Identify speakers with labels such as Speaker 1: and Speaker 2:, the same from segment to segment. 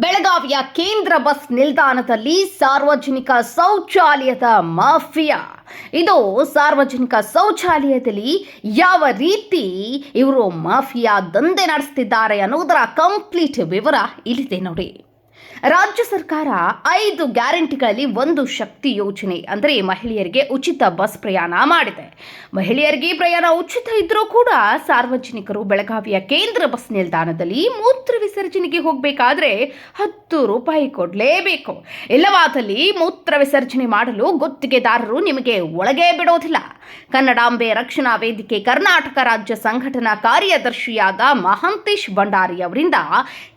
Speaker 1: ಬೆಳಗಾವಿಯ ಕೇಂದ್ರ ಬಸ್ ನಿಲ್ದಾಣದಲ್ಲಿ ಸಾರ್ವಜನಿಕ ಶೌಚಾಲಯದ ಮಾಫಿಯಾ. ಇದು ಸಾರ್ವಜನಿಕ ಶೌಚಾಲಯದಲ್ಲಿ ಯಾವ ರೀತಿ ಇವರು ಮಾಫಿಯಾ ದಂಧೆ ನಡೆಸುತ್ತಿದ್ದಾರೆ ಅನ್ನೋದರ ಕಂಪ್ಲೀಟ್ ವಿವರ ಇಲ್ಲಿದೆ ನೋಡಿ. ರಾಜ್ಯ ಸರ್ಕಾರ 5 ಗ್ಯಾರಂಟಿಗಳಲ್ಲಿ ಒಂದು ಶಕ್ತಿ ಯೋಜನೆ ಅಂದರೆ ಮಹಿಳೆಯರಿಗೆ ಉಚಿತ ಬಸ್ ಪ್ರಯಾಣ ಮಾಡಿದೆ. ಮಹಿಳೆಯರಿಗೆ ಪ್ರಯಾಣ ಉಚಿತ ಇದ್ರೂ ಕೂಡ ಸಾರ್ವಜನಿಕರು ಬೆಳಗಾವಿಯ ಕೇಂದ್ರ ಬಸ್ ನಿಲ್ದಾಣದಲ್ಲಿ ಮೂತ್ರ ವಿಸರ್ಜನೆಗೆ ಹೋಗಬೇಕಾದ್ರೆ 10 ರೂಪಾಯಿ ಕೊಡಲೇಬೇಕು. ಇಲ್ಲವಾದಲ್ಲಿ ಮೂತ್ರ ವಿಸರ್ಜನೆ ಮಾಡಲು ಗುತ್ತಿಗೆದಾರರು ನಿಮಗೆ ಒಳಗೆ ಬಿಡೋದಿಲ್ಲ. ಕನ್ನಡಾಂಬೆ ರಕ್ಷಣಾ ವೇದಿಕೆ ಕರ್ನಾಟಕ ರಾಜ್ಯ ಸಂಘಟನಾ ಕಾರ್ಯದರ್ಶಿಯಾದ ಮಹಾಂತೇಶ್ ಭಂಡಾರಿ ಅವರಿಂದ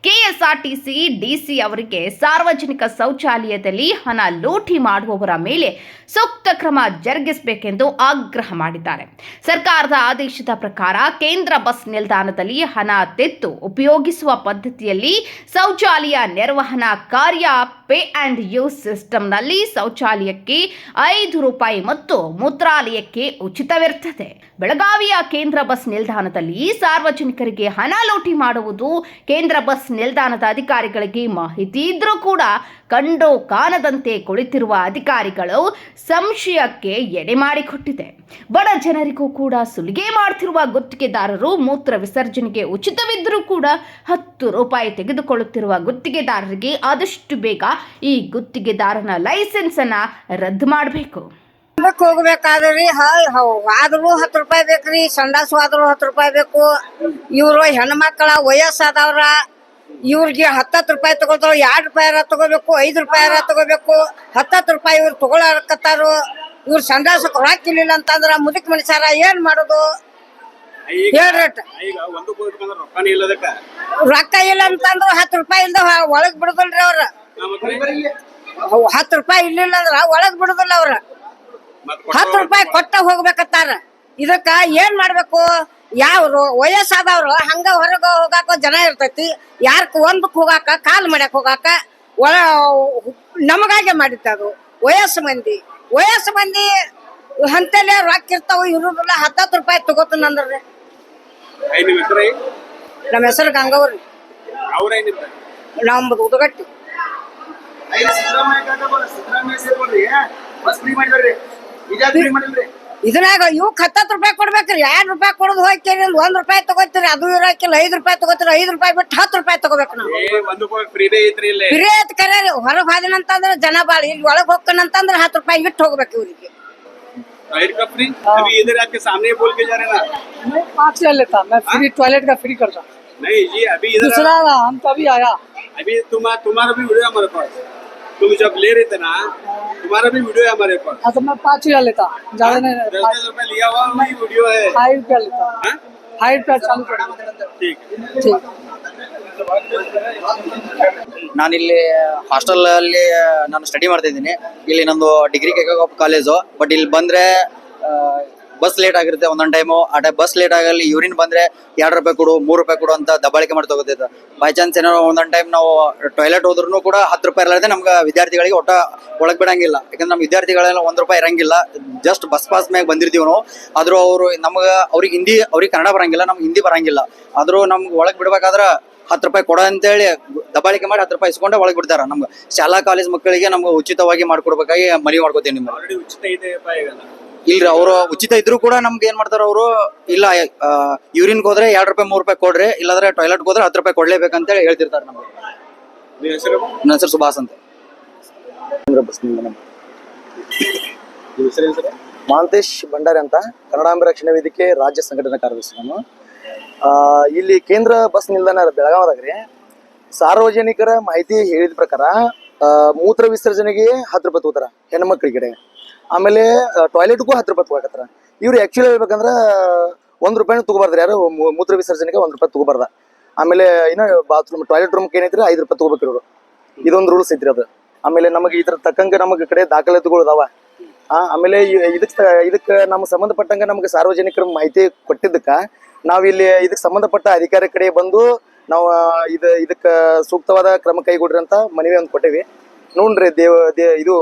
Speaker 1: ಕೆಎಸ್ಆರ್ಟಿಸಿ ಡಿಸಿ ಅವರಿಗೆ ಸಾರ್ವಜನಿಕ ಶೌಚಾಲಯದಲ್ಲಿ ಹಣ ಲೂಟಿ ಮಾಡುವವರ ಮೇಲೆ ಸೂಕ್ತ ಕ್ರಮ ಜರುಗಿಸಬೇಕೆಂದು ಆಗ್ರಹ ಮಾಡಿದ್ದಾರೆ. ಸರ್ಕಾರದ ಆದೇಶದ ಪ್ರಕಾರ ಕೇಂದ್ರ ಬಸ್ ನಿಲ್ದಾಣದಲ್ಲಿ ಹಣ ತೆತ್ತು ಉಪಯೋಗಿಸುವ ಪದ್ಧತಿಯಲ್ಲಿ ಶೌಚಾಲಯ ನಿರ್ವಹಣಾ ಕಾರ್ಯ ಪೇ ಅಂಡ್ ಯೂಸ್ ಸಿಸ್ಟಂನಲ್ಲಿ ಶೌಚಾಲಯಕ್ಕೆ 5 ರೂಪಾಯಿ ಮತ್ತು ಮೂತ್ರಾಲಯಕ್ಕೆ ಉಚಿತವಿರುತ್ತದೆ. ಬೆಳಗಾವಿಯ ಕೇಂದ್ರ ಬಸ್ ನಿಲ್ದಾಣದಲ್ಲಿ ಸಾರ್ವಜನಿಕರಿಗೆ ಹಣ ಲೂಟಿ ಮಾಡುವುದು ಕೇಂದ್ರ ಬಸ್ ನಿಲ್ದಾಣದ ಅಧಿಕಾರಿಗಳಿಗೆ ಮಾಹಿತಿ ಇದ್ರೂ ಕೂಡ ಕಂಡು ಕಾಣದಂತೆ ಕುಳಿತಿರುವ ಅಧಿಕಾರಿಗಳು ಸಂಶಯಕ್ಕೆ ಎಡೆ ಮಾಡಿಕೊಟ್ಟಿದೆ. ಬಡ ಜನರಿಗೂ ಕೂಡ ಸುಲಿಗೆ ಮಾಡುತ್ತಿರುವ ಗುತ್ತಿಗೆದಾರರು ಮೂತ್ರ ವಿಸರ್ಜನೆಗೆ ಉಚಿತವಿದ್ದರೂ ಕೂಡ 10 ರೂಪಾಯಿ ತೆಗೆದುಕೊಳ್ಳುತ್ತಿರುವ ಗುತ್ತಿಗೆದಾರರಿಗೆ ಆದಷ್ಟು ಬೇಗ ಈ ಗುತ್ತಿಗೆದಾರನ ಲೈಸೆನ್ಸ್ ಅನ್ನ ರದ್ದು ಮಾಡಬೇಕು.
Speaker 2: ಹೋಗ್ಬೇಕಾದ್ರಿ ಆದ್ರೂ 10 ರೂಪಾಯಿ ಬೇಕ್ರಿ, ಸಂಡಾಸು ಆದ್ರೂ 10 ರೂಪಾಯಿ ಬೇಕು. ಇವ್ರು ಹೆಣ್ಮಕ್ಳ ವಯಸ್ಸಾದವ್ರ ಇವ್ರಿಗೆ 10 ರೂಪಾಯಿ ತಗೊಳ್ತಾರ, 2 ರೂಪಾಯಿ ತಗೋಬೇಕು, 5 ರೂಪಾಯಿ ತಗೋಬೇಕು. 10 ರೂಪಾಯಿ ಇವ್ರು ತಗೊಳಕತ್ತಾರು. ಇವ್ರು ಸಂಡಾಸಕ್ಕೆ ರೊಕ್ಕಿಲ್ಲ ಅಂತಂದ್ರ ಮುದುಕ್ ಮನುಷ್ಯರ ಏನ್ ಮಾಡೋದು ಹೇಳ್ರಿ. ರೊಕ್ಕ ಇಲ್ಲ ಅಂತಂದ್ರ 10 ರೂಪಾಯಿ ಇಲ್ದ ಒಳಗ್ ಬಿಡುದಿಲ್ರಿ ಅವ್ರ. 10 ರೂಪಾಯಿ ಇರ್ಲಿಲ್ಲ ಅಂದ್ರ ಒಳಗ್ ಬಿಡುದಿಲ್ಲ ಅವ್ರ. 10 ರೂಪಾಯಿ ಕೊಟ್ಟ ಹೋಗ್ಬೇಕತ್ತಾರ. ಇದಕ್ಕ ಏನ್ ಮಾಡ್ಬೇಕು? ಯಾವ್ರು ವಯಸ್ಸಾದವ್ರು ಹಂಗ ಹೊರಗ ಹೋಗಾಕ ಜನ ಇರ್ತೈತಿ. ಯಾರ್ಕ ಒಂದಕ್ ಹೋಗಾಕ ಕಾಲ್ ಮಾಡ್ಯಾಕ ಹೋಗಾಕ ನಮಗಾಗೆ ಮಾಡಿದ್ದದು. ವಯಸ್ಸು ಮಂದಿ ಅಂತಲೇ ರೊಕ್ಕ ಇರ್ತಾವ, ಇರುದಿಲ್ಲ. 10 ರೂಪಾಯಿ ತಗೋತಂದ್ರಿ. ನಮ್ಮ ಹೆಸರು ಗಂಗವ್ರಿ, ನಮ್ದು ಉದಗಟ್ಟಿ. ಇದ್ರಾಗ ಇವಕ್ 10 ರೂಪಾಯಿ ಕೊಡ್ಬೇಕ್ರಿ. 2 ರೂಪಾಯಿ ಕೊಡೋದು ಹೋಗ್ತೀರಿ, 1 ರೂಪಾಯಿ ತಗೋತೀರಿ. ಅದು ಇರಾಕಿಲ್ಲ. 5 ರೂಪಾಯಿ ತಗೋತೀರಿ. 5 ರೂಪಾಯಿ ಬಿಟ್ಟು 10 ರೂಪಾಯಿ ತಗೋಬೇಕು ನಾವು. ಫ್ರೀ ಐತ್ ಕರೆ. ಹೊರಗ್ ಹೋದಿನಂತಂದ್ರ ಜನ ಬಾಳ, ಇಲ್ಲಿ ಒಳಗ್ ಹೋಗ್ತಾನಂತಂದ್ರ 10 ರೂಪಾಯಿ ಇಟ್ಟು ಹೋಗ್ಬೇಕು ಇವ್ರಿಗೆ.
Speaker 3: अभी इधर आपके सामने बोल के जा रहे ना,
Speaker 4: मैं 5 ले लेता, मैं फ्री टॉयलेट का फ्री करता.
Speaker 3: नहीं जी, अभी इधर
Speaker 4: दूसरा हम तो अभी आया.
Speaker 3: अभी तुम्हारा भी वीडियो हमारे पास. तुम जब ले रहे थे ना, तुम्हारा भी वीडियो है हमारे पास.
Speaker 4: हाँ तो मैं 5 ले लेता, ज्यादा नहीं.
Speaker 3: 10 रुपए लिया हुआ वही वीडियो है.
Speaker 4: 5 रुपया लेता. 5 रुपया चालू कर.
Speaker 3: ठीक.
Speaker 5: ನಾನಿಲ್ಲಿ ಹಾಸ್ಟೆಲ್ ಅಲ್ಲಿ ನಾನು ಸ್ಟಡಿ ಮಾಡ್ತಾ ಇದ್ದೀನಿ. ಇಲ್ಲಿ ನಂದು ಡಿಗ್ರಿ ಕಾಲೇಜು. ಬಟ್ ಇಲ್ಲಿ ಬಂದ್ರೆ ಬಸ್ ಲೇಟ್ ಆಗಿರುತ್ತೆ ಒಂದೊಂದು ಟೈಮು. ಆ ಟೈಮ್ ಬಸ್ ಲೇಟ್ ಆಗಲಿ ಯೂರಿನ್ ಬಂದ್ರೆ 2 ರೂಪಾಯಿ ಕೊಡು, 3 ರೂಪಾಯಿ ಕೊಡು ಅಂತ ದಬ್ಬಾಳಿಕೆ ಮಾಡಿ ತಗೋತಿದ್ದ. ಬೈ ಚಾನ್ಸ್ ಏನೋ ಒಂದೊಂದು ಟೈಮ್ ನಾವು ಟಾಯ್ಲೆಟ್ ಹೋದ್ರೂ ಕೂಡ 10 ರೂಪಾಯಿ ಇರಲಾರ್ದೆ ನಮ್ಗೆ ವಿದ್ಯಾರ್ಥಿಗಳಿಗೆ ಒಳಗೆ ಬಿಡಂಗಿಲ್ಲ. ಯಾಕಂದ್ರೆ ನಮ್ಮ ವಿದ್ಯಾರ್ಥಿಗಳೆಲ್ಲ 1 ರೂಪಾಯಿ ಇರಂಗಿಲ್ಲ. ಜಸ್ಟ್ ಬಸ್ ಪಾಸ್ ಮ್ಯಾಗ ಬಂದಿರ್ತೀವಿ ನಾವು. ಆದ್ರೂ ಅವ್ರಿಗೆ ಕನ್ನಡ ಬರಂಗಿಲ್ಲ, ನಮ್ಗೆ ಹಿಂದಿ ಬರಂಗಿಲ್ಲ. ಆದ್ರೂ ನಮ್ಗೆ ಒಳಗೆ ಬಿಡ್ಬೇಕಾದ್ರೆ 10 ರೂಪಾಯಿ ಕೊಡ ಅಂತೇಳಿ ದಬ್ಬಾಳಿಕೆ ಮಾಡಿ 10 ರೂಪಾಯಿ ಇಸ್ಕೊಂಡೆ ಒಳಗೆ ಬಿಡ್ತಾರ. ನಮ್ಗೆ ಶಾಲಾ ಕಾಲೇಜ್ ಮಕ್ಕಳಿಗೆ ನಮ್ಗೆ ಉಚಿತವಾಗಿ ಮಾಡ್ಕೊಡ್ಬೇಕಾಗಿ ಮನವಿ ಮಾಡ್ಕೋತೀವಿ. ನಿಮ್ಗೆ ಇಲ್ರಿ, ಅವರು ಉಚಿತ ಇದ್ರು ಕೂಡ ನಮ್ಗೆ ಏನ್ ಮಾಡ್ತಾರ ಅವರು, ಇಲ್ಲ ಯೂರಿನ್ ಹೋದ್ರೆ 2 ರೂಪಾಯಿ 3 ರೂಪಾಯಿ ಕೊಡ್ರಿ, ಇಲ್ಲಾಂದ್ರೆ ಟಾಯ್ಲೆಟ್ ಹೋದ್ರೆ 10 ರೂಪಾಯಿ ಕೊಡ್ಲೇಬೇಕಂತೇಳಿ ಹೇಳ್ತಿರ್ತಾರೆ ನಮ್ಗೆ. ನನ್ನ ಹೆಸರು ಸುಭಾಷ್ ಅಂತ.
Speaker 6: ಮಹಾಂತೇಶ್ ಭಂಡಾರಿ ಅಂತ, ಕನ್ನಡಾಂಬೆ ರಕ್ಷಣಾ ವೇದಿಕೆ ರಾಜ್ಯ ಸಂಘಟನಾ ಕಾರ್ಯದರ್ಶಿ ನಾನು. ಇಲ್ಲಿ ಕೇಂದ್ರ ಬಸ್ ನಿಲ್ದಾಣ ಬೆಳಗಾವದಾಗ್ರಿ, ಸಾರ್ವಜನಿಕರ ಮಾಹಿತಿ ಹೇಳಿದ ಪ್ರಕಾರ ಮೂತ್ರ ವಿಸರ್ಜನೆಗೆ 10 ರೂಪಾಯಿ ತಗೋತಾರ ಹೆಣ್ಮಕ್ಳ ಕಡೆ. ಆಮೇಲೆ ಟಾಯ್ಲೆಟ್ಗೂ 10 ರೂಪಾಯಿ ತಗೋಕತ್ತಾರ. ಇವ್ರು ಆಕ್ಚುಲಿ ಹೇಳ್ಬೇಕಂದ್ರ 1 ರೂಪಾಯಿನೂ ತಗೋಬಾರ್ದ್ರಿ. ಯಾರು ಮೂತ್ರ ವಿಸರ್ಜನೆಗೆ 1 ರೂಪಾಯಿ ತಗೋಬಾರ್ದ. ಆಮೇಲೆ ಇನ್ನ ಬಾತ್ರೂಮ್ ಟಾಯ್ಲೆಟ್ ರೂಮ್ಗೆ ಏನೈತ್ರಿ 5 ರೂಪಾಯಿ ತಗೋಬೇಕ್ರಿ ಇವ್ರು. ಇದೊಂದು ರೂಲ್ಸ್ ಐತ್ರಿ ಅದು. ಆಮೇಲೆ ನಮಗೆ ಇದ್ರ ತಕ್ಕಂಗೆ ನಮಗೆ ಕಡೆ ದಾಖಲಾತಿಗಳು ಅದಾವ. ಆಮೇಲೆ ಇದಕ್ಕೆ ನಮ್ಗೆ ಸಂಬಂಧಪಟ್ಟಂಗ ನಮ್ಗೆ ಸಾರ್ವಜನಿಕರ ಮಾಹಿತಿ ಕೊಟ್ಟಿದ್ದಕ್ಕ ನಾವಿಲ್ಲಿ ಇದಕ್ಕೆ ಸಂಬಂಧಪಟ್ಟ ಅಧಿಕಾರಿ ಕಡೆ ಬಂದು ನಾವು ಇದಕ್ಕೆ ಸೂಕ್ತವಾದ ಕ್ರಮ ಕೈಗೊಡ್ರಿ ಅಂತ ಮನವಿ ಒಂದು ಕೊಟ್ಟೇವಿ. ನೋಡ್ರಿ ಇದು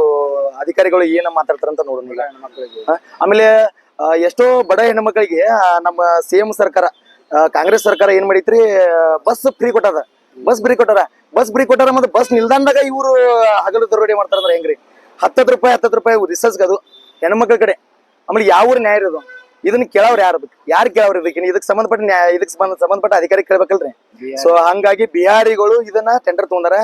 Speaker 6: ಅಧಿಕಾರಿಗಳು ಏನ ಮಾತಾಡ್ತಾರಂತ ನೋಡೋಣ ಈಗ. ಆಮೇಲೆ ಎಷ್ಟೋ ಬಡ ಹೆಣ್ಮಕ್ಳಿಗೆ ನಮ್ಮ ಸಿಎಂ ಸರ್ಕಾರ, ಕಾಂಗ್ರೆಸ್ ಸರ್ಕಾರ ಏನ್ ಮಾಡೈತ್ರಿ, ಬಸ್ ಫ್ರೀ ಕೊಟ್ಟದ. ಬಸ್ ಫ್ರೀ ಕೊಟ್ಟಾರ ಮತ್ತೆ ಬಸ್ ನಿಲ್ದಾಣದಾಗ ಇವರು ಹಗಲು ದರೋಡೆ ಮಾಡ್ತಾರಂದ್ರೆ ಹೆಂಗ್ರಿ? 10 ರೂಪಾಯಿ ರಿಸರ್ಚ್ಗೆ ಅದು ಹೆಣ್ಮಕ್ಳ ಕಡೆ. ಆಮೇಲೆ ಯಾವ ಊರ್ ನ್ಯಾಯ ಇರೋದು? ಇದನ್ನ ಕೇಳವ್ರು ಯಾರು ಕೇಳವ್ರು? ಇದಕ್ಕೆ ಸಂಬಂಧಪಟ್ಟ ಸಂಬಂಧಪಟ್ಟ ಅಧಿಕಾರಿ ಕೇಳ್ಬೇಕಲ್ರಿ. ಸೊ ಹಂಗಾಗಿ ಬಿಹಾರಿಗಳು ಇದನ್ನ ಟೆಂಡರ್ ತಗೊಂಡಾರ.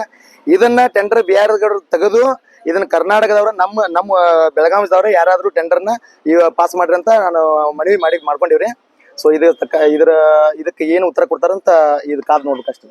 Speaker 6: ಇದನ್ನ ಟೆಂಡರ್ ಬಿಹಾರಿಗಳು ತೆಗೆದು ಇದನ್ನ ಕರ್ನಾಟಕದವ್ರ ನಮ್ಮ ಬೆಳಗಾವಿದವ್ರ ಯಾರಾದ್ರೂ ಟೆಂಡರ್ನ ಪಾಸ್ ಮಾಡ್ರಿ ಅಂತ ನಾನು ಮನವಿ ಮಾಡ್ಕೊಂಡಿವ್ರಿ. ಸೊ ಇದಕ್ಕೆ ಏನು ಉತ್ತರ ಕೊಡ್ತಾರಂತ ಇದು ಕಾದ್ ನೋಡ್ಬೇಕಷ್ಟೇ.